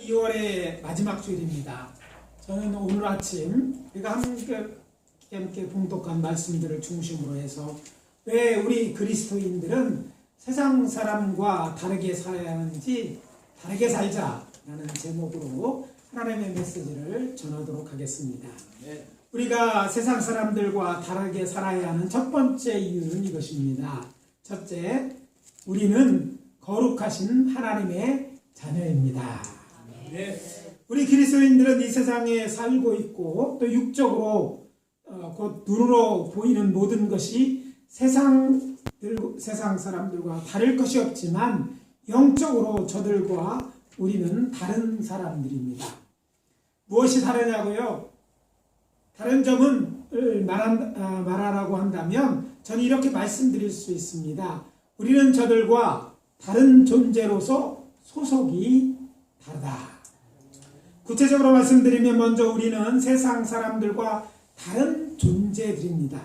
2월의 마지막 주일입니다. 저는 오늘 아침 우리가 함께 봉독한 말씀들을 중심으로 해서 왜 우리 그리스도인들은 세상 사람과 다르게 살아야 하는지 다르게 살자라는 제목으로 하나님의 메시지를 전하도록 하겠습니다. 우리가 세상 사람들과 다르게 살아야 하는 첫 번째 이유는 이것입니다. 첫째, 우리는 거룩하신 하나님의 자녀입니다. 우리 그리스도인들은 이 세상에 살고 있고 또 육적으로 곧 눈으로 보이는 모든 것이 세상 사람들과 다를 것이 없지만 영적으로 저들과 우리는 다른 사람들입니다. 무엇이 다르냐고요? 다른 점은 말하라고 한다면 저는 이렇게 말씀드릴 수 있습니다. 우리는 저들과 다른 존재로서 소속이 다르다. 구체적으로 말씀드리면 먼저 우리는 세상 사람들과 다른 존재들입니다.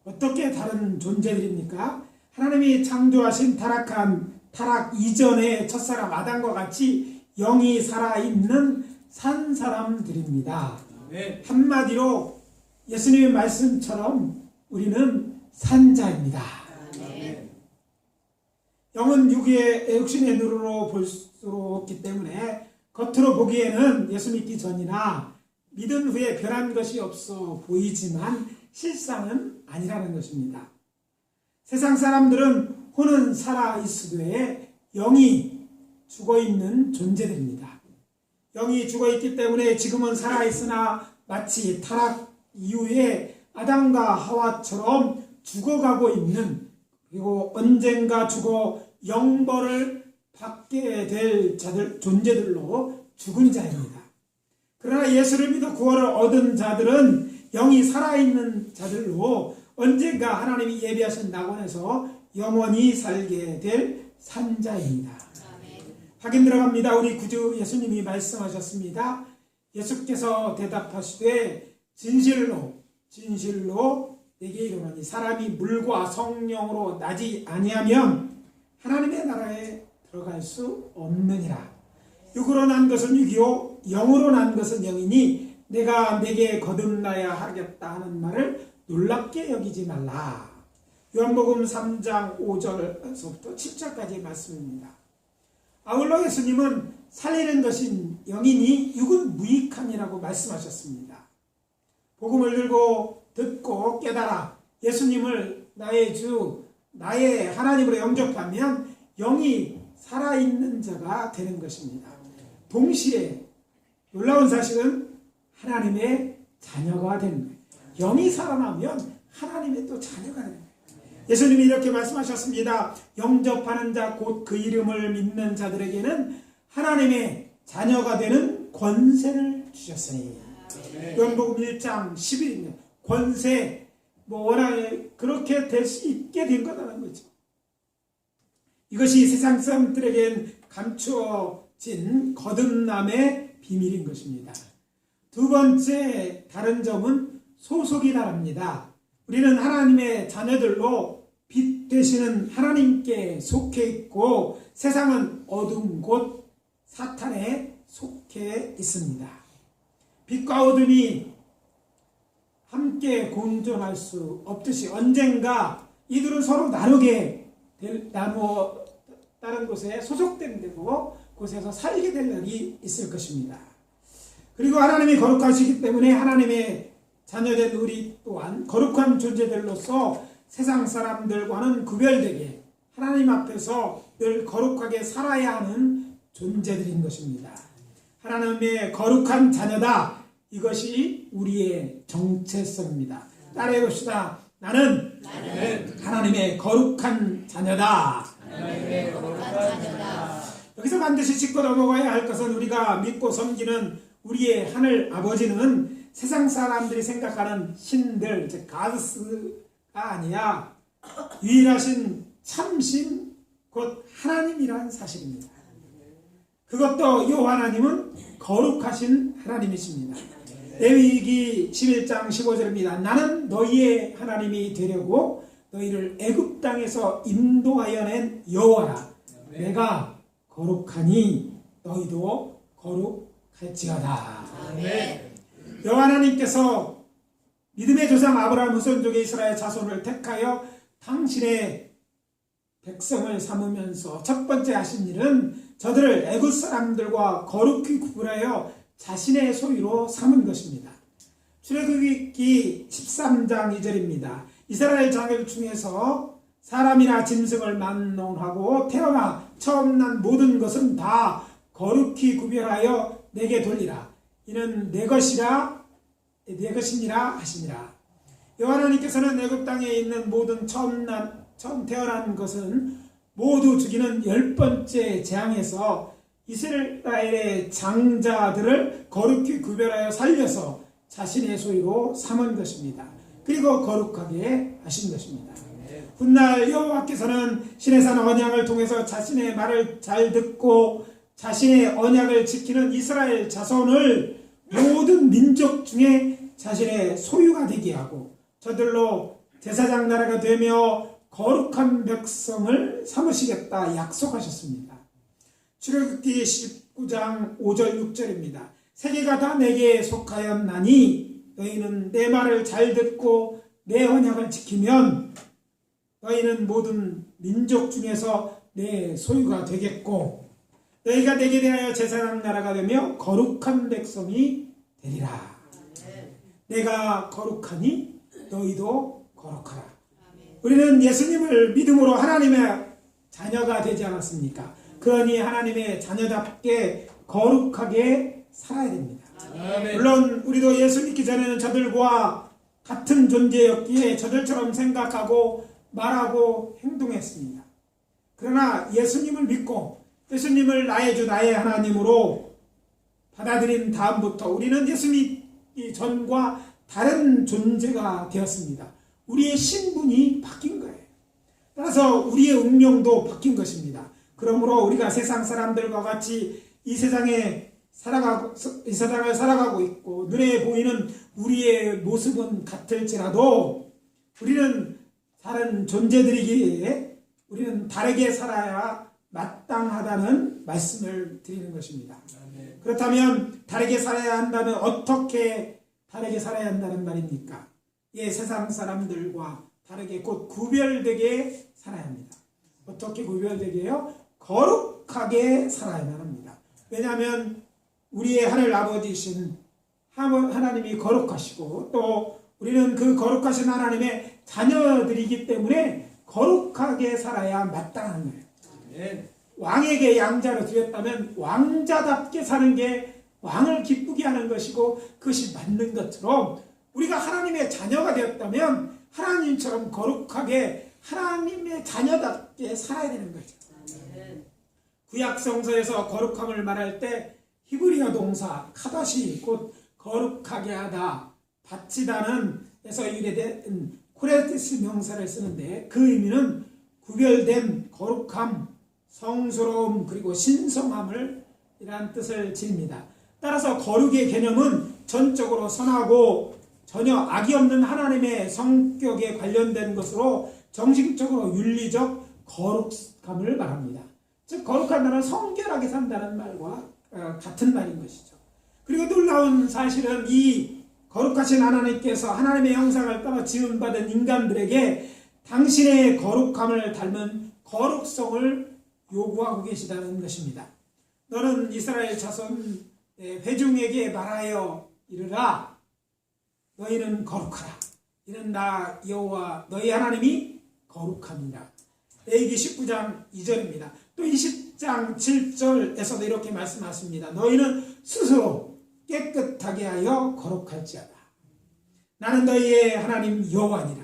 어떻게 다른 존재들입니까? 하나님이 창조하신 타락 이전의 첫사람 아담과 같이 영이 살아있는 산 사람들입니다. 한마디로 예수님의 말씀처럼 우리는 산자입니다. 영은 육신의 눈으로 볼 수 없기 때문에 겉으로 보기에는 예수 믿기 전이나 믿은 후에 변한 것이 없어 보이지만 실상은 아니라는 것입니다. 세상 사람들은 혼은 살아있으되 영이 죽어있는 존재들입니다. 영이 죽어있기 때문에 지금은 살아있으나 마치 타락 이후에 아담과 하와처럼 죽어가고 있는, 그리고 언젠가 죽어 영벌을 받게 될 존재들로 죽은 자입니다. 그러나 예수를 믿어 구원을 얻은 자들은 영이 살아있는 자들로 언젠가 하나님이 예비하신 낙원에서 영원히 살게 될 산자입니다. 확인 들어갑니다. 우리 구주 예수님이 말씀하셨습니다. 예수께서 대답하시되 진실로 내게 이르노니 사람이 물과 성령으로 나지 아니하면 하나님의 나라에 들어갈 수 없느니라. 육으로 난 것은 육이요 영으로 난 것은 영이니 내가 내게 거듭나야 하겠다 하는 말을 놀랍게 여기지 말라. 요한복음 3장 5절에서부터 7절까지의 말씀입니다. 아울러 예수님은 살리는 것인 영이니 육은 무익함이라고 말씀하셨습니다. 복음을 듣고 깨달아 예수님을 나의 주, 나의 하나님으로 영접하면 영이 살아있는 자가 되는 것입니다. 동시에 놀라운 사실은 하나님의 자녀가 되는 거예요. 영이 살아나면 하나님의 또 자녀가 되는 거예요. 예수님이 이렇게 말씀하셨습니다. 영접하는 자 곧 그 이름을 믿는 자들에게는 하나님의 자녀가 되는 권세를 주셨으니. 요한복음 1장 10일입니다. 권세, 워낙 그렇게 될 수 있게 된 거라는 거죠. 이것이 세상 사람들에겐 감추어진 거듭남의 비밀인 것입니다. 두 번째 다른 점은 소속이 다릅니다. 우리는 하나님의 자녀들로 빛 되시는 하나님께 속해 있고 세상은 어둠 곧 사탄에 속해 있습니다. 빛과 어둠이 함께 공존할 수 없듯이 언젠가 이들은 서로 다른 곳에 소속된 데고 곳에서 살게 될 날이 있을 것입니다. 그리고 하나님이 거룩하시기 때문에 하나님의 자녀된 우리 또한 거룩한 존재들로서 세상 사람들과는 구별되게 하나님 앞에서 늘 거룩하게 살아야 하는 존재들인 것입니다. 하나님의 거룩한 자녀다. 이것이 우리의 정체성입니다. 따라해 봅시다. 나는 하나님의 거룩한 자녀다. 여기서 반드시 짚고 넘어가야 할 것은 우리가 믿고 섬기는 우리의 하늘 아버지는 세상 사람들이 생각하는 신들, 즉 가드스가 아니야 유일하신 참신 곧 하나님이라는 사실입니다. 그것도 이 하나님은 거룩하신 하나님이십니다. 레위기 11장 15절입니다. 나는 너희의 하나님이 되려고 너희를 애굽 땅에서 인도하여 낸 여호와라. 내가 거룩하니 너희도 거룩할지어다. 아멘. 여호와 하나님께서 믿음의 조상 아브라함 후손족의 이스라엘 자손을 택하여 당신의 백성을 삼으면서 첫 번째 하신 일은 저들을 애굽 사람들과 거룩히 구분하여 자신의 소유로 삼은 것입니다. 출애굽기 13장 2절입니다. 이스라엘 자손 중에서 사람이나 짐승을 만농하고 태어나 처음 난 모든 것은 다 거룩히 구별하여 내게 돌리라. 이는 내 것이니라 하시니라. 여호와 하나님께서는 애굽 땅에 있는 모든 처음 태어난 것은 모두 죽이는 10번째 재앙에서 이스라엘의 장자들을 거룩히 구별하여 살려서 자신의 소유로 삼은 것입니다. 그리고 거룩하게 하신 것입니다. 훗날 여호와께서는 시내산 언약을 통해서 자신의 말을 잘 듣고 자신의 언약을 지키는 이스라엘 자손을 모든 민족 중에 자신의 소유가 되게 하고 저들로 제사장 나라가 되며 거룩한 백성을 삼으시겠다 약속하셨습니다. 출애굽기 19장 5절 6절입니다. 세계가 다 내게 속하였나니 너희는 내 말을 잘 듣고 내 언약을 지키면 너희는 모든 민족 중에서 내 소유가 되겠고 너희가 내게 대하여 제사장 나라가 되며 거룩한 백성이 되리라. 내가 거룩하니 너희도 거룩하라. 우리는 예수님을 믿음으로 하나님의 자녀가 되지 않았습니까? 그러니 하나님의 자녀답게 거룩하게 살아야 됩니다. 물론 우리도 예수 믿기 전에는 저들과 같은 존재였기에 저들처럼 생각하고 말하고 행동했습니다. 그러나 예수님을 믿고 예수님을 나의 주 나의 하나님으로 받아들인 다음부터 우리는 예수 믿기 전과 다른 존재가 되었습니다. 우리의 신분이 바뀐 거예요. 따라서 우리의 운명도 바뀐 것입니다. 그러므로 우리가 세상 사람들과 같이 이 세상을 살아가고 있고 눈에 보이는 우리의 모습은 같을지라도 우리는 다른 존재들이기에 우리는 다르게 살아야 마땅하다는 말씀을 드리는 것입니다. 그렇다면 다르게 살아야 한다면 어떻게 다르게 살아야 한다는 말입니까? 세상 사람들과 다르게 곧 구별되게 살아야 합니다. 어떻게 구별되게요? 거룩하게 살아야만 합니다. 왜냐하면 우리의 하늘 아버지이신 하나님이 거룩하시고 또 우리는 그 거룩하신 하나님의 자녀들이기 때문에 거룩하게 살아야 마땅한 거예요. 왕에게 양자로 드렸다면 왕자답게 사는 게 왕을 기쁘게 하는 것이고 그것이 맞는 것처럼 우리가 하나님의 자녀가 되었다면 하나님처럼 거룩하게 하나님의 자녀답게 살아야 되는 거죠. 구약 성서에서 거룩함을 말할 때 히브리어 동사 카다시 곧 거룩하게 하다, 바치다는 에서 유래된 코레티스 명사를 쓰는데 그 의미는 구별된 거룩함, 성스러움 그리고 신성함을 이란 뜻을 지닙니다. 따라서 거룩의 개념은 전적으로 선하고 전혀 악이 없는 하나님의 성격에 관련된 것으로 정신적으로 윤리적 거룩함을 말합니다. 즉 거룩한다는 성결하게 산다는 말과 같은 말인 것이죠. 그리고 놀라운 사실은 이 거룩하신 하나님께서 하나님의 형상을 따라 지음받은 인간들에게 당신의 거룩함을 닮은 거룩성을 요구하고 계시다는 것입니다. 너는 이스라엘 자손 회중에게 말하여 이르라. 너희는 거룩하라. 이는 나 여호와 너희 하나님이 거룩함이라. 레위기 19장 2절입니다. 또 20장 7절에서도 이렇게 말씀하십니다. 너희는 스스로 깨끗하게 하여 거룩할지어다. 나는 너희의 하나님 여호와니라.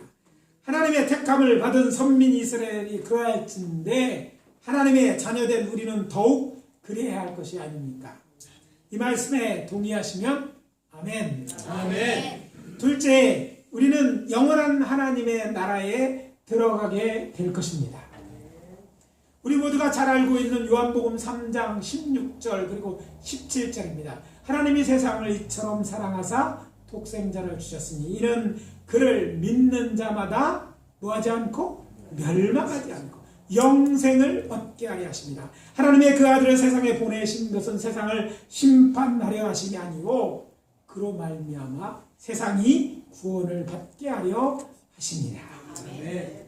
하나님의 택함을 받은 선민 이스라엘이 그러할진대 하나님의 자녀된 우리는 더욱 그래야 할 것이 아닙니까? 이 말씀에 동의하시면 아멘. 아멘. 둘째, 우리는 영원한 하나님의 나라에 들어가게 될 것입니다. 우리 모두가 잘 알고 있는 요한복음 3장 16절 그리고 17절입니다. 하나님이 세상을 이처럼 사랑하사 독생자를 주셨으니 이는 그를 믿는 자마다 뭐하지 않고 멸망하지 않고 영생을 얻게 하려 하십니다. 하나님의 그 아들을 세상에 보내신 것은 세상을 심판하려 하심이 아니요 그로 말미암아 세상이 구원을 받게 하려 하십니다. 네.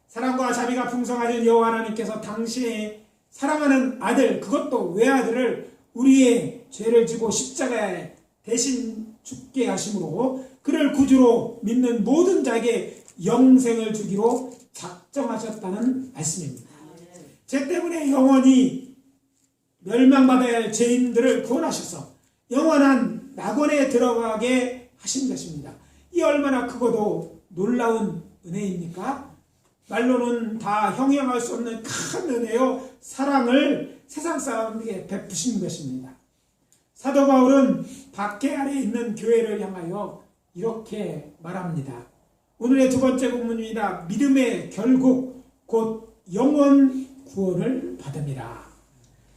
사랑과 자비가 풍성하신 여호와 하나님께서 당신의 사랑하는 아들, 그것도 외아들을 우리의 죄를 지고 십자가에 대신 죽게 하심으로 그를 구주로 믿는 모든 자에게 영생을 주기로 작정하셨다는 말씀입니다. 죄 때문에 영원히 멸망받아야 할 죄인들을 구원하셔서 영원한 낙원에 들어가게 하신 것입니다. 이 얼마나 크고도 놀라운 은혜입니까? 말로는 다 형용할 수 없는 큰 은혜요 사랑을 세상 사람에게 베푸신 것입니다. 사도 바울은 박해 아래 있는 교회를 향하여 이렇게 말합니다. 오늘의 두 번째 본문입니다. 믿음의 결국 곧 영원 구원을 받음이라.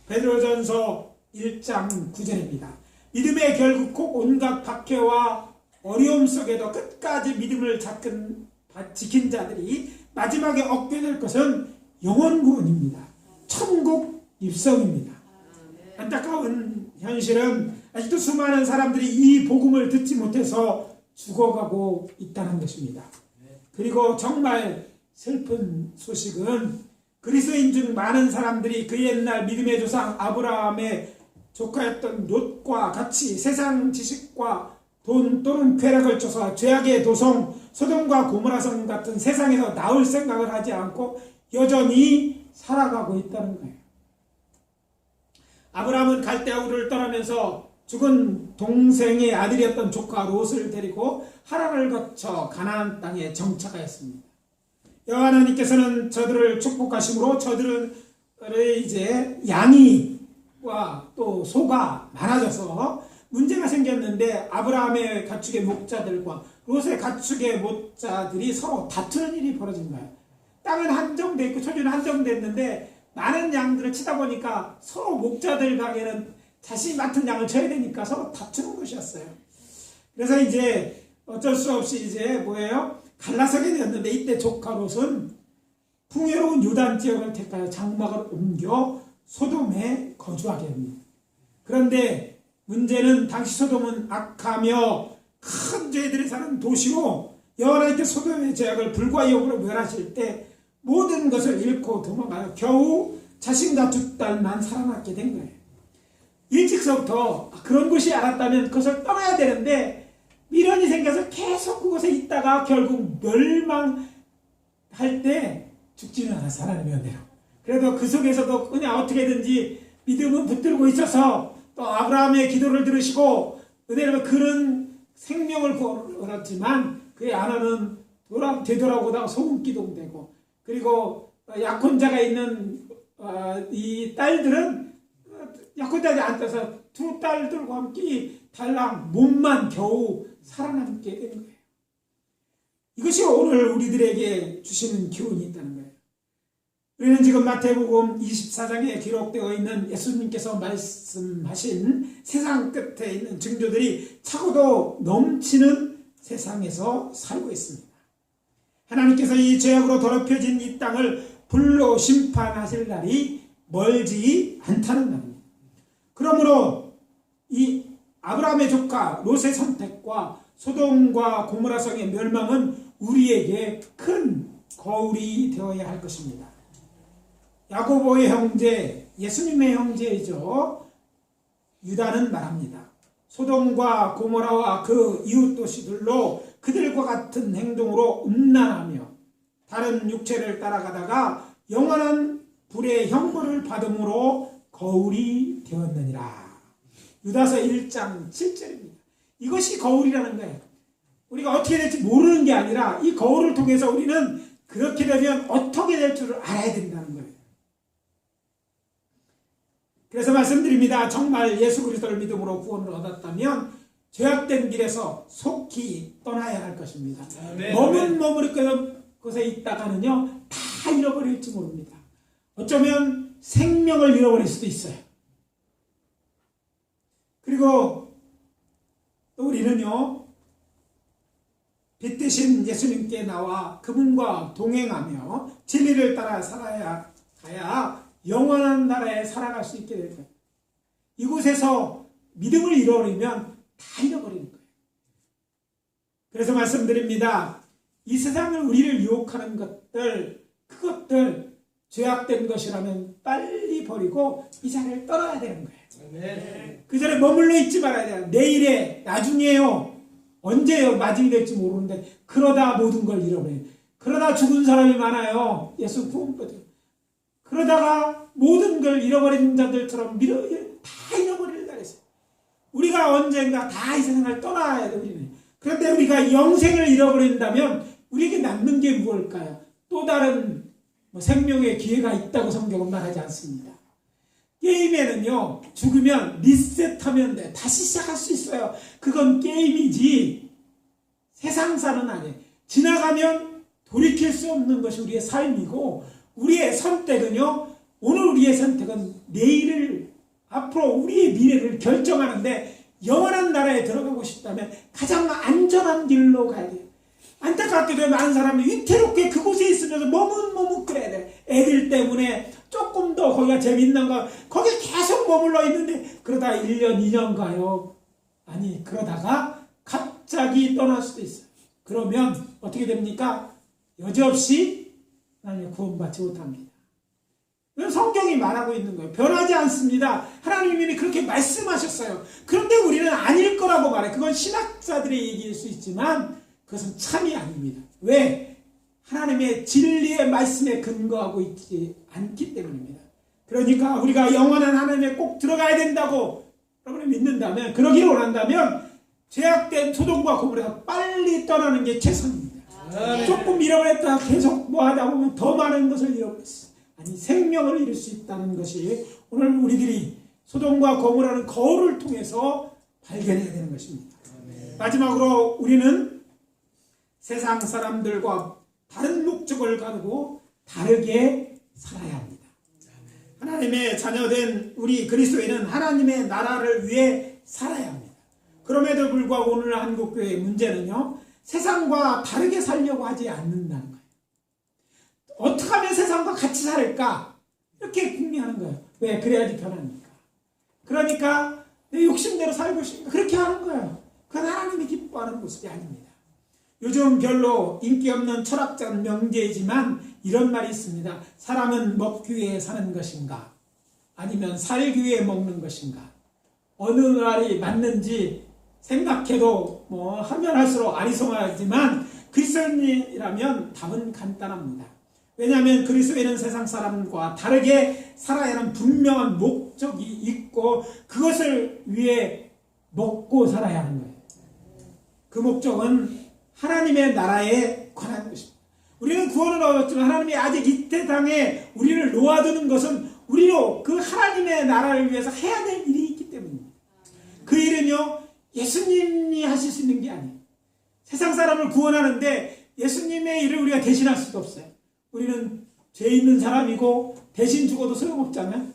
베드로전서 1장 9절입니다. 믿음의 결국 곧 온갖 박해와 어려움 속에도 끝까지 믿음을 지킨 자들이 마지막에 얻게 될 것은 영원 구원입니다. 천국 입성입니다. 안타까운 현실은 아직도 수많은 사람들이 이 복음을 듣지 못해서 죽어가고 있다는 것입니다. 그리고 정말 슬픈 소식은 그리스도인 중 많은 사람들이 그 옛날 믿음의 조상 아브라함의 조카였던 롯과 같이 세상 지식과 돈 또는 쾌락을 쫓아 죄악의 도성 소돔과 고모라성 같은 세상에서 나올 생각을 하지 않고 여전히 살아가고 있다는 거예요. 아브라함은 갈대아 우르를 떠나면서 죽은 동생의 아들이었던 조카 롯을 데리고 하란을 거쳐 가나안 땅에 정착하였습니다. 여호와 하나님께서는 저들을 축복하심으로 저들은 이제 양이와 또 소가 많아져서 문제가 생겼는데 아브라함의 가축의 목자들과 롯의 가축의 목자들이 서로 다투는 일이 벌어진 거예요. 땅은 한정돼 있고 초지는 한정됐는데 많은 양들을 치다 보니까 서로 목자들 가게는 자신이 맡은 양을 쳐야 되니까 서로 다투는 것이었어요. 그래서 이제 어쩔 수 없이 이제 뭐예요? 갈라서게 되었는데 이때 조카 롯은 풍요로운 유단 지역을 택하여 장막을 옮겨 소돔에 거주하게 됩니다. 그런데 문제는 당시 소돔은 악하며 큰 죄들이 사는 도시로 여호와 하나님께 소돔의 죄악을 불과 역으로 멸하실 때 모든 것을 잃고 도망가요. 겨우 자신과 두 딸만 살아남게 된 거예요. 일찍서부터 그런 곳이 알았다면 그것을 떠나야 되는데 미련이 생겨서 계속 그곳에 있다가 결국 멸망할 때 죽지는 않았어. 하나님의 은혜로. 그래도 그 속에서도 그냥 어떻게든지 믿음은 붙들고 있어서 또 아브라함의 기도를 들으시고 은혜로 그런 생명을 구원했지만 그의 아내는 되돌아보다가 소금기둥되고 그리고 약혼자가 있는 이 딸들은 약혼자지 않아서 두 딸들과 함께 달랑 몸만 겨우 살아남게 된 거예요. 이것이 오늘 우리들에게 주시는 교훈이 있다는 거예요. 우리는 지금 마태복음 24장에 기록되어 있는 예수님께서 말씀하신 세상 끝에 있는 증조들이 차고도 넘치는 세상에서 살고 있습니다. 하나님께서 이 죄악으로 더럽혀진 이 땅을 불로 심판하실 날이 멀지 않다는 말입니다. 그러므로 이 아브라함의 조카 롯의 선택과 소돔과 고모라성의 멸망은 우리에게 큰 거울이 되어야 할 것입니다. 야고보의 형제, 예수님의 형제이죠. 유다는 말합니다. 소돔과 고모라와 그 이웃 도시들로 그들과 같은 행동으로 음란하며 다른 육체를 따라가다가 영원한 불의 형벌을 받음으로 거울이 되었느니라. 유다서 1장 7절입니다. 이것이 거울이라는 거예요. 우리가 어떻게 될지 모르는 게 아니라 이 거울을 통해서 우리는 그렇게 되면 어떻게 될 줄을 알아야 된다는 거예요. 그래서 말씀드립니다. 정말 예수 그리스도를 믿음으로 구원을 얻었다면 죄악된 길에서 속히 떠나야 할 것입니다. 머뭇머뭇 곳에 있다가는요 다 잃어버릴지 모릅니다. 어쩌면 생명을 잃어버릴 수도 있어요. 그리고 또 우리는요 빛 대신 예수님께 나와 그분과 동행하며 진리를 따라 가야 영원한 나라에 살아갈 수 있게 될 거예요. 이곳에서 믿음을 잃어버리면 다 잃어버리는 거예요. 그래서 말씀드립니다. 이 세상을 우리를 유혹하는 것들, 그것들 죄악된 것이라면 빨리 버리고 이 자리를 떠나야 되는 거예요. 그 자리에 머물러 있지 말아야 돼요. 내일에, 나중에요. 언제요? 마중이 될지 모르는데 그러다 모든 걸 잃어버려요. 그러다 죽은 사람이 많아요. 예수 구원받아요. 그러다가 모든 걸 잃어버린 자들처럼 다 잃어버리려 했어요. 우리가 언젠가 다 이 세상을 떠나야 돼요. 우리는. 그런데 우리가 영생을 잃어버린다면 우리에게 남는 게 무엇일까요? 또 다른 생명의 기회가 있다고 성경은 말하지 않습니다. 게임에는요, 죽으면 리셋하면 돼. 다시 시작할 수 있어요. 그건 게임이지 세상사는 아니에요. 지나가면 돌이킬 수 없는 것이 우리의 삶이고, 우리의 선택은요, 오늘 우리의 선택은 내일을, 앞으로 우리의 미래를 결정하는데, 영원한 나라에 들어가고 싶다면 가장 안전한 길로 가야 돼요. 안타깝게도 많은 사람이 위태롭게 그곳에 있으면서 머뭇머뭇거려야 돼. 애들 때문에 조금 더 거기가 재밌는 거, 거기 계속 머물러 있는데 그러다 1년, 2년 가요. 아니, 그러다가 갑자기 떠날 수도 있어요. 그러면 어떻게 됩니까? 여지없이 하나님 구원받지 못합니다. 성경이 말하고 있는 거예요. 변하지 않습니다. 하나님이 그렇게 말씀하셨어요. 그런데 우리는 아닐 거라고 말해. 그건 신학자들의 얘기일 수 있지만 그것은 참이 아닙니다. 왜? 하나님의 진리의 말씀에 근거하고 있지 않기 때문입니다. 그러니까 우리가 영원한 하나님에 꼭 들어가야 된다고 여러분이 믿는다면, 그러기를 원한다면 죄악된 소돔과 고모라에서 빨리 떠나는 게 최선입니다. 조금 잃어버렸다가 계속 뭐 하다 보면 더 많은 것을 잃어버렸어요. 아니, 생명을 잃을 수 있다는 것이 오늘 우리들이 소돔과 고모라는 거울을 통해서 발견해야 되는 것입니다. 마지막으로 우리는 세상 사람들과 다른 목적을 가지고 다르게 살아야 합니다. 하나님의 자녀된 우리 그리스도인은 하나님의 나라를 위해 살아야 합니다. 그럼에도 불구하고 오늘 한국교회의 문제는요, 세상과 다르게 살려고 하지 않는다는 거예요. 어떻게 하면 세상과 같이 살까? 이렇게 궁리하는 거예요. 왜? 그래야지 편하니까. 그러니까 내 욕심대로 살고 싶으니까 그렇게 하는 거예요. 그건 하나님이 기뻐하는 모습이 아닙니다. 요즘 별로 인기 없는 철학자 명제이지만 이런 말이 있습니다. 사람은 먹기 위해 사는 것인가? 아니면 살기 위해 먹는 것인가? 어느 말이 맞는지 생각해도 하면 할수록 아리송하지만 그리스도인이라면 답은 간단합니다. 왜냐하면 그리스도인은 세상 사람과 다르게 살아야 하는 분명한 목적이 있고 그것을 위해 먹고 살아야 하는 거예요. 그 목적은 하나님의 나라에 관한 것입니다. 우리는 구원을 얻었지만 하나님이 아직 이 세상에 우리를 놓아두는 것은 우리로 그 하나님의 나라를 위해서 해야 될 일이 있기 때문입니다. 그 일은요, 예수님이 하실 수 있는 게 아니에요. 세상 사람을 구원하는데 예수님의 일을 우리가 대신할 수도 없어요. 우리는 죄 있는 사람이고 대신 죽어도 소용없잖아요.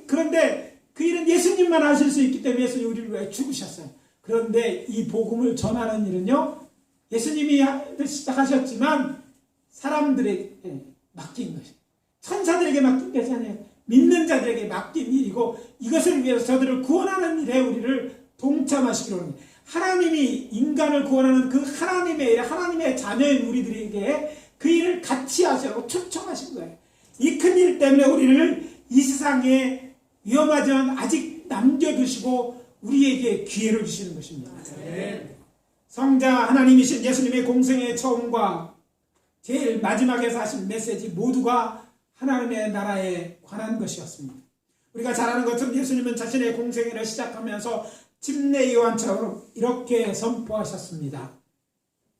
그런데 그 일은 예수님만 하실 수 있기 때문에 예수님이 우리를 위해 죽으셨어요. 그런데 이 복음을 전하는 일은요, 예수님이 시작하셨지만 사람들에게 맡긴 것이에요. 천사들에게 맡긴 것이 아니에요. 믿는 자들에게 맡긴 일이고 이것을 위해서 저들을 구원하는 일에 우리를 동참하시기로 합니다. 하나님이 인간을 구원하는 그 하나님의 일, 하나님의 자녀인 우리들에게 그 일을 같이 하시라고 초청하신 거예요. 이 큰 일 때문에 우리를 이 세상에 위험하지만 아직 남겨두시고 우리에게 기회를 주시는 것입니다. 성자 하나님이신 예수님의 공생의 처음과 제일 마지막에서 하신 메시지 모두가 하나님의 나라에 관한 것이었습니다. 우리가 잘 아는 것처럼 예수님은 자신의 공생애를 시작하면서 침례 요한처럼 이렇게 선포하셨습니다.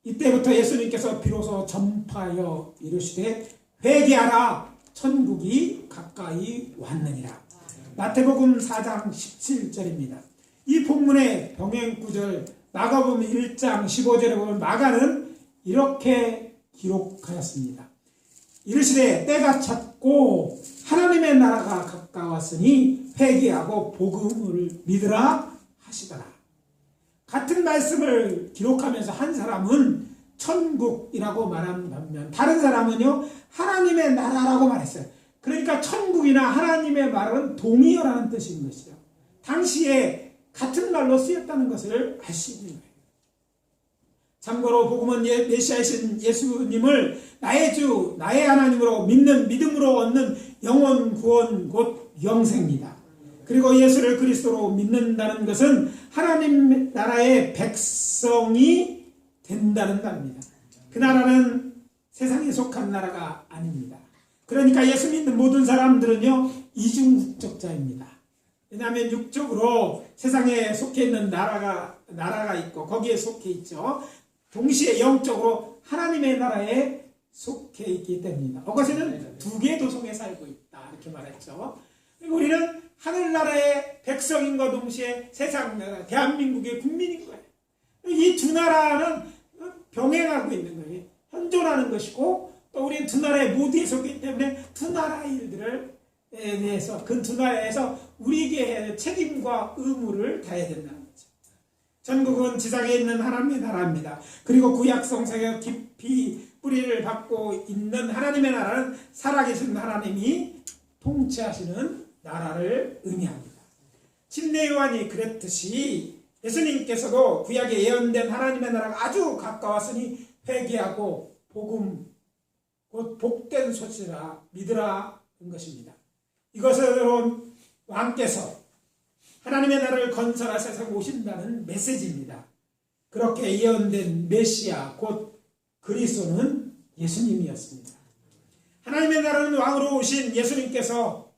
이때부터 예수님께서 비로소 전파하여 이르시되 회개하라, 천국이 가까이 왔느니라. 마태복음 4장 17절입니다. 이 본문의 병행구절 마가복음 1장 15절에 보면 마가는 이렇게 기록하였습니다. 이르시되 때가 찼고 하나님의 나라가 가까웠으니 회개하고 복음을 믿으라 하시더라. 같은 말씀을 기록하면서 한 사람은 천국이라고 말한 반면 다른 사람은요 하나님의 나라라고 말했어요. 그러니까 천국이나 하나님의 말은 동의어라는 뜻인 것이죠. 당시에 같은 말로 쓰였다는 것을 알 수 있는 거예요. 참고로 복음은 메시아이신 예수님을 나의 주, 나의 하나님으로 믿는 믿음으로 얻는 영원 구원 곧 영생입니다. 그리고 예수를 그리스도로 믿는다는 것은 하나님 나라의 백성이 된다는 말입니다. 그 나라는 세상에 속한 나라가 아닙니다. 그러니까 예수 믿는 모든 사람들은요 이중국적자입니다. 왜냐하면 육적으로 세상에 속해 있는 나라가 있고 거기에 속해 있죠. 동시에 영적으로 하나님의 나라에 속해 있기 때문입니다. 어거세는 두 개의 도성에 살고 있다 이렇게 말했죠. 그리고 우리는 하늘나라의 백성인과 동시에 세상 나라 대한민국의 국민인 거예요. 이 두 나라는 병행하고 있는 거예요. 현존하는 것이고 또 우리는 두 나라의 모두에 속했기 때문에 두 나라의 일들을 대해서 그 두 나라에서 우리에게 책임과 의무를 다해야 된다는 거죠. 전국은 지상에 있는 하나님의 나라입니다. 그리고 구약 성서에 깊이 뿌리를 받고 있는 하나님의 나라는 살아계신 하나님이 통치하시는 나라를 의미합니다. 침례 요한이 그랬듯이 예수님께서도 구약에 예언된 하나님의 나라가 아주 가까웠으니 회개하고 복음 곧 복된 소식이라 믿으라 는 것입니다. 이것으로 왕께서 하나님의 나라를 건설하 세상에 오신다는 메시지입니다. 그렇게 예언된 메시아 곧 그리스도는 예수님이었습니다. 하나님의 나라는 왕으로 오신 예수님께서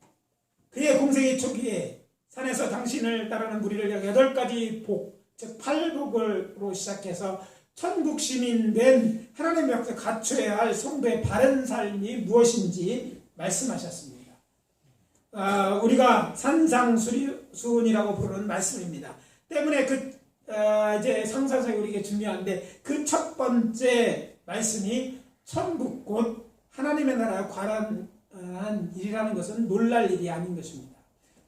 그의 공생의 초기에 산에서 당신을 따르는 무리를 향해 8가지 복, 즉 8복으로 시작해서 천국 시민 된 하나님의 앞에서 갖춰야 할 성도의 바른 삶이 무엇인지 말씀하셨습니다. 우리가 산상수훈이라고 부르는 말씀입니다. 때문에 이제 상사성이 우리에게 중요한데 그 첫 번째 말씀이 천국 곧 하나님의 나라에 관한 일이라는 것은 놀랄 일이 아닌 것입니다.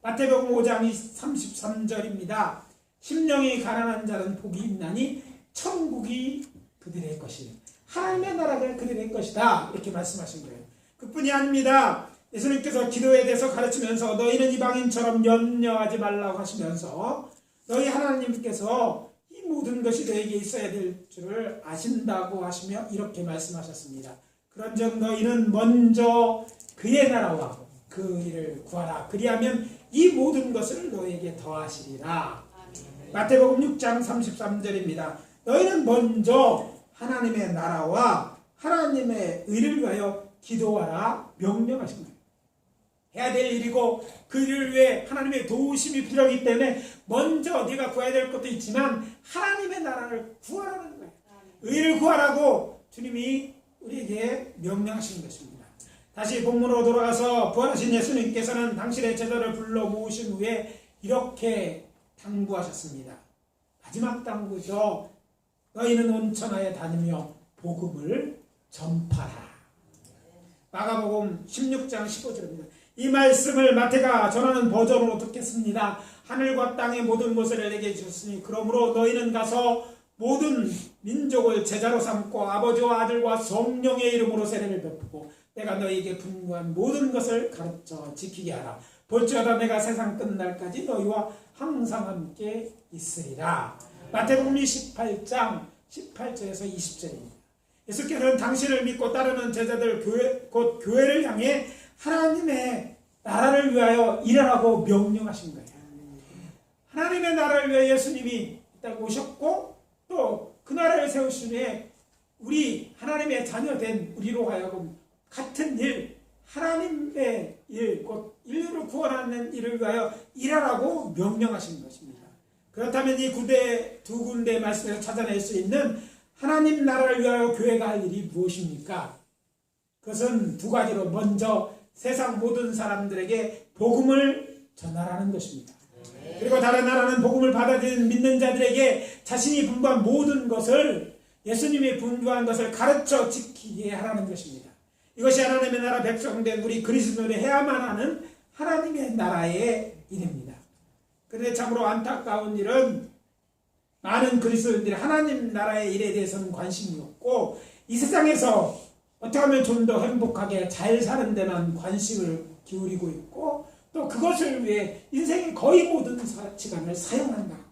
마태복음 5장 33절입니다. 심령이 가난한 자는 복이 있나니 천국이 그들의 것이요 하나님의 나라가 그들의 것이다 이렇게 말씀하신 거예요. 그뿐이 아닙니다. 예수님께서 기도에 대해서 가르치면서 너희는 이방인처럼 염려하지 말라고 하시면서 너희 하나님께서 이 모든 것이 너에게 있어야 될 줄을 아신다고 하시며 이렇게 말씀하셨습니다. 그런즉 너희는 먼저 그의 나라와 그 일을 구하라. 그리하면 이 모든 것을 너희에게 더하시리라. 마태복음 6장 33절입니다. 너희는 먼저 하나님의 나라와 하나님의 의를 위하여 기도하라 명령하신 거예요. 해야 될 일이고 그 일을 위해 하나님의 도우심이 필요하기 때문에 먼저 네가 구해야 될 것도 있지만 하나님의 나라를 구하라는 거예요. 의를 구하라고 주님이 우리에게 명령하신 것입니다. 다시 본문으로 돌아가서 부활하신 예수님께서는 당신의 제자를 불러 모으신 후에 이렇게 당부하셨습니다. 마지막 당부죠. 너희는 온 천하에 다니며 복음을 전파하라. 마가복음 16장 15절입니다. 이 말씀을 마태가 전하는 버전으로 듣겠습니다. 하늘과 땅의 모든 것을 내게 주셨으니 그러므로 너희는 가서 모든 민족을 제자로 삼고 아버지와 아들과 성령의 이름으로 세례를 베푸고 내가 너희에게 분부한 모든 것을 가르쳐 지키게 하라. 볼지어다 내가 세상 끝날까지 너희와 항상 함께 있으리라. 마태복음 18장 18절에서 20절입니다. 예수께서는 당신을 믿고 따르는 제자들 곧 교회를 향해 하나님의 나라를 위하여 일하라고 명령하신 거예요. 하나님의 나라를 위해 예수님이 딱 오셨고 또 그 나라를 세우신 후에 우리 하나님의 자녀된 우리로 하여금 같은 일, 하나님의 일, 곧 인류를 구원하는 일을 위하여 일하라고 명령하신 것입니다. 그렇다면 이 두 군데 말씀에서 찾아낼 수 있는 하나님 나라를 위하여 교회가 할 일이 무엇입니까? 그것은 두 가지로 먼저 세상 모든 사람들에게 복음을 전하라는 것입니다. 그리고 다른 나라는 복음을 받아들이는 믿는 자들에게 자신이 분부한 모든 것을 예수님이 분부한 것을 가르쳐 지키게 하라는 것입니다. 이것이 하나님의 나라 백성된 우리 그리스도인이 해야만 하는 하나님의 나라의 일입니다. 그런데 참으로 안타까운 일은 많은 그리스도인들이 하나님 나라의 일에 대해서는 관심이 없고 이 세상에서 어떻게 하면 좀 더 행복하게 잘 사는 데만 관심을 기울이고 있고 또 그것을 위해 인생의 거의 모든 시간을 사용한다는 거예요.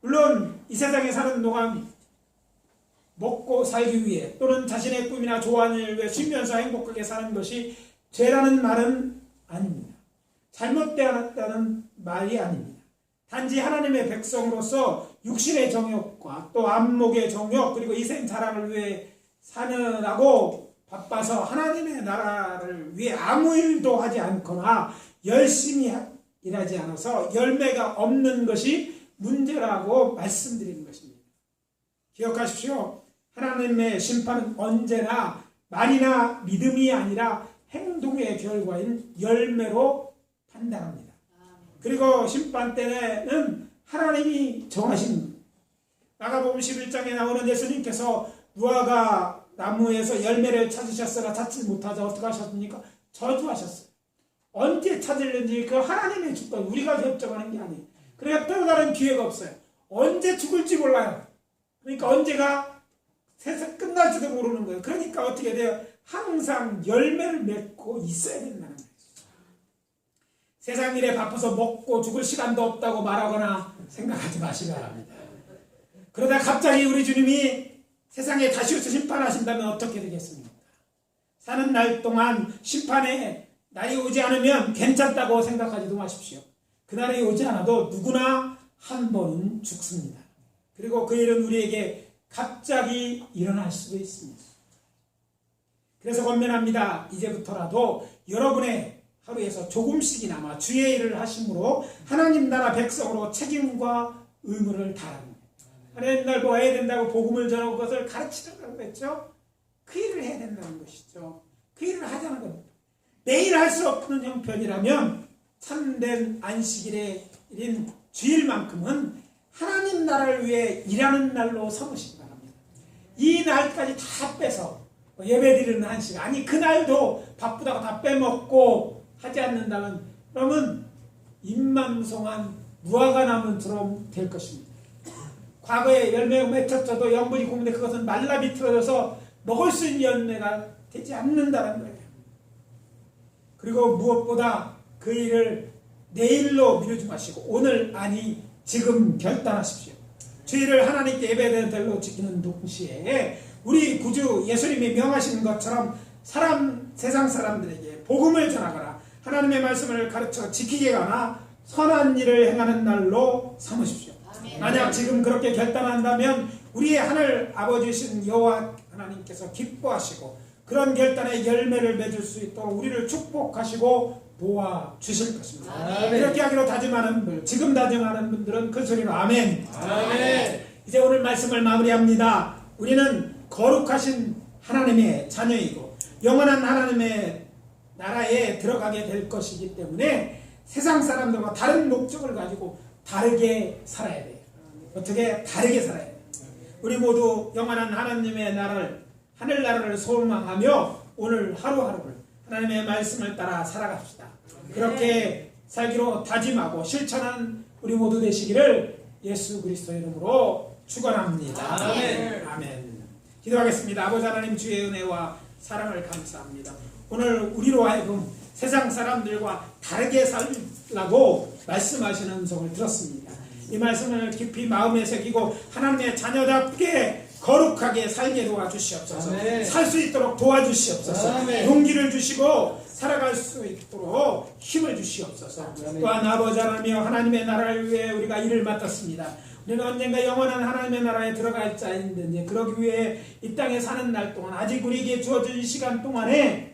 물론 이 세상에 사는 동안 먹고 살기 위해 또는 자신의 꿈이나 좋아하는 일을 위해 쉬면서 행복하게 사는 것이 죄라는 말은 아닙니다. 잘못되었다는 말이 아닙니다. 단지 하나님의 백성으로서 육신의 정욕과 또 안목의 정욕 그리고 이생 자랑을 위해 사느라고 바빠서 하나님의 나라를 위해 아무 일도 하지 않거나 열심히 일하지 않아서 열매가 없는 것이 문제라고 말씀드리는 것입니다. 기억하십시오. 하나님의 심판은 언제나 말이나 믿음이 아니라 행동의 결과인 열매로 판단합니다. 그리고 심판 때는 하나님이 정하신 마가복음 11장에 나오는 예수님께서 무화과 나무에서 열매를 찾으셨으나 찾지 못하자 어떻게 하셨습니까? 저주하셨어요. 언제 찾을는지 그 하나님의 주권 우리가 결정하는 게 아니에요. 그러니까 또 다른 기회가 없어요. 언제 죽을지 몰라요. 그러니까 언제가 세상 끝날지도 모르는 거예요. 그러니까 어떻게 돼요? 항상 열매를 맺고 있어야 된다는 거예요. 세상 일에 바빠서 먹고 죽을 시간도 없다고 말하거나 생각하지 마시기 바랍니다. 그러다 갑자기 우리 주님이 세상에 다시 오셔서 심판하신다면 어떻게 되겠습니까? 사는 날 동안 심판의 날이 오지 않으면 괜찮다고 생각하지도 마십시오. 그날이 오지 않아도 누구나 한 번은 죽습니다. 그리고 그 일은 우리에게 갑자기 일어날 수도 있습니다. 그래서 권면합니다. 이제부터라도 여러분의 하루에서 조금씩이나마 주의 일을 하심으로 하나님 나라 백성으로 책임과 의무를 다합니다. 하나님 날 뭐 해야 된다고 복음을 전하고 그것을 가르치라고 했죠. 그 일을 해야 된다는 것이죠. 그 일을 하자는 겁니다. 매일 할 수 없는 형편이라면 참된 안식일인 주일만큼은 하나님 나라를 위해 일하는 날로 삼으시기 바랍니다. 이 날까지 다 빼서 예배드리는 한 시간 아니 그날도 바쁘다고 다 빼먹고 하지 않는다면 그러면 임만성한 무화과 나무처럼 될 것입니다. 과거에 열매가 맺혔어도 영분이 공는데 그것은 말라 비틀어져서 먹을 수 있는 열매가 되지 않는다는 거예요. 그리고 무엇보다 그 일을 내일로 미루지 마시고 오늘 아니 지금 결단하십시오. 주일을 하나님께 예배되는 대로 지키는 동시에 우리 구주 예수님이 명하신 것처럼 세상 사람들에게 복음을 전하거나 하나님의 말씀을 가르쳐 지키게 하나 선한 일을 행하는 날로 삼으십시오. 만약 지금 그렇게 결단한다면 우리의 하늘 아버지신 여호와 하나님께서 기뻐하시고 그런 결단에 열매를 맺을 수 있도록 우리를 축복하시고 도와주실 것입니다. 아멘. 이렇게 하기로 다짐하는 분, 지금 다짐하는 분들은 큰 소리로 아멘. 아멘. 이제 오늘 말씀을 마무리합니다. 우리는 거룩하신 하나님의 자녀이고 영원한 하나님의 나라에 들어가게 될 것이기 때문에 세상 사람들과 다른 목적을 가지고 다르게 살아야 돼요. 어떻게 다르게 살아야 돼요. 우리 모두 영원한 하나님의 나라를 하늘나라를 소망하며 오늘 하루하루를 하나님의 말씀을 따라 살아갑시다. 그렇게 살기로 다짐하고 실천한 우리 모두 되시기를 예수 그리스도의 이름으로 축원합니다. 아멘. 아멘. 기도하겠습니다. 아버지 하나님 주의 은혜와 사랑을 감사합니다. 오늘 우리로 하여금 세상 사람들과 다르게 살라고 말씀하시는 음성을 들었습니다. 이 말씀을 깊이 마음에 새기고 하나님의 자녀답게 거룩하게 살게 도와주시옵소서. 살 수 있도록 도와주시옵소서. 아멘. 용기를 주시고 살아갈 수 있도록 힘을 주시옵소서. 아멘. 또한 아버지 하나님이여 하나님의 나라를 위해 우리가 일을 맡았습니다. 우리는 언젠가 영원한 하나님의 나라에 들어갈 자인데 그러기 위해 이 땅에 사는 날 동안 아직 우리에게 주어진 시간 동안에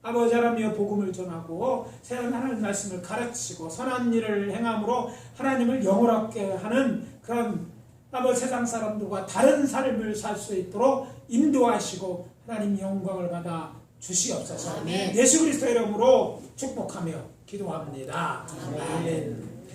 아버지 하나님의 복음을 전하고 새로운 하나님 말씀을 가르치고 선한 일을 행함으로 하나님을 영원하게 하는 그런 아버지 세상 사람들과 다른 삶을 살 수 있도록 인도하시고 하나님 영광을 받아 주시옵소서. 예수 그리스도 이름으로 축복하며 기도합니다. 아멘.